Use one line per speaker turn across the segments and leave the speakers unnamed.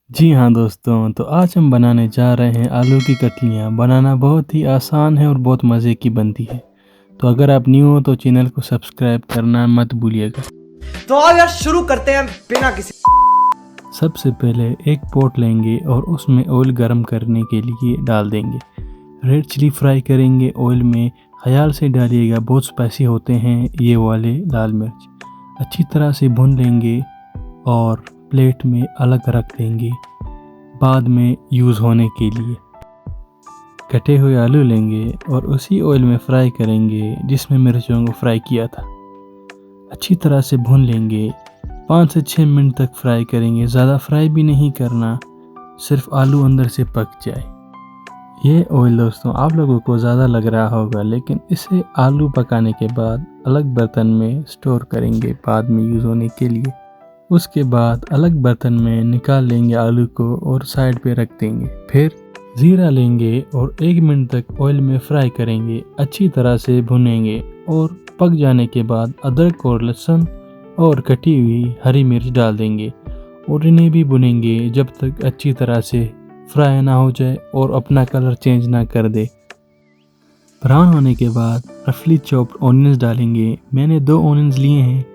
जी हाँ दोस्तों, तो आज हम बनाने जा रहे हैं आलू की कतलियाँ। बनाना बहुत ही आसान है और बहुत मज़े की बनती है। तो अगर आप न्यू हो तो चैनल को सब्सक्राइब करना मत भूलिएगा।
तो आओ यार शुरू करते हैं बिना किसी।
सबसे पहले एक पॉट लेंगे और उसमें ऑयल गरम करने के लिए डाल देंगे। रेड चिली फ्राई करेंगे ऑयल में। ख्याल से डालिएगा, बहुत स्पाइसी होते हैं ये वाले लाल मिर्च। अच्छी तरह से भून लेंगे और प्लेट में अलग रख देंगे बाद में यूज़ होने के लिए। कटे हुए आलू लेंगे और उसी ऑयल में फ्राई करेंगे जिसमें मिर्चों को फ्राई किया था। अच्छी तरह से भून लेंगे, 5 से 6 मिनट तक फ्राई करेंगे। ज़्यादा फ्राई भी नहीं करना, सिर्फ आलू अंदर से पक जाए। ये ऑयल दोस्तों आप लोगों को ज़्यादा लग रहा होगा, लेकिन इसे आलू पकाने के बाद अलग बर्तन में स्टोर करेंगे बाद में यूज़ होने के लिए। उसके बाद अलग बर्तन में निकाल लेंगे आलू को और साइड पे रख देंगे। फिर ज़ीरा लेंगे और 1 मिनट तक ऑयल में फ्राई करेंगे। अच्छी तरह से भुनेंगे और पक जाने के बाद अदरक और लहसुन और कटी हुई हरी मिर्च डाल देंगे और इन्हें भी भुनेंगे जब तक अच्छी तरह से फ्राई ना हो जाए और अपना कलर चेंज ना कर दे। ब्राउन होने के बाद रफली चॉप्ड ऑनियंस डालेंगे। मैंने 2 ऑनियंस लिए हैं,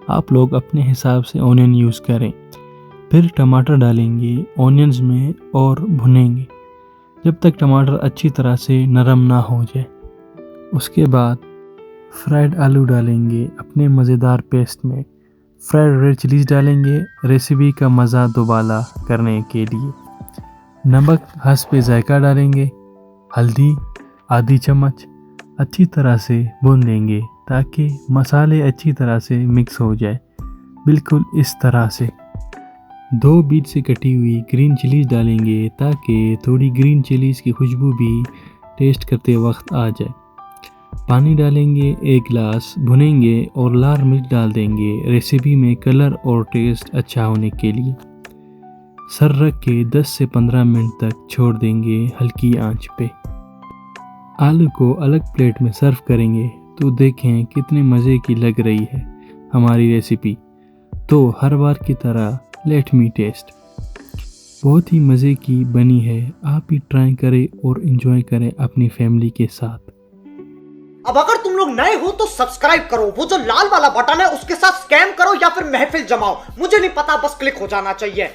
आप लोग अपने हिसाब से ऑनियन यूज़ करें। फिर टमाटर डालेंगे ऑनियंस में और भुनेंगे जब तक टमाटर अच्छी तरह से नरम ना हो जाए। उसके बाद फ्राइड आलू डालेंगे अपने मज़ेदार पेस्ट में। फ्राइड रेड चिलीज डालेंगे रेसिपी का मज़ा दोबारा करने के लिए। नमक हस्ब जायका डालेंगे, हल्दी आधी चम्मच। अच्छी तरह से भून लेंगे ताकि मसाले अच्छी तरह से मिक्स हो जाए, बिल्कुल इस तरह से। 2 बीच से कटी हुई ग्रीन चिलीज डालेंगे ताकि थोड़ी ग्रीन चिलीज की खुशबू भी टेस्ट करते वक्त आ जाए। पानी डालेंगे 1 गिलास, भुनेंगे और लाल मिर्च डाल देंगे रेसिपी में कलर और टेस्ट अच्छा होने के लिए। सर रख के 10 से 15 मिनट तक छोड़ देंगे हल्की आंच पे। आलू को अलग प्लेट में सर्व करेंगे तो देखें कितने मज़े की लग रही है हमारी रेसिपी। तो हर बार की तरह लेट मी टेस्ट। बहुत ही मज़े की बनी है, आप भी ट्राई करें और इन्जॉय करें अपनी फैमिली के साथ।
अब अगर तुम लोग नए हो तो सब्सक्राइब करो, वो जो लाल वाला बटन है उसके साथ स्कैम करो या फिर महफिल जमाओ, मुझे नहीं पता, बस क्लिक हो जाना चाहिए।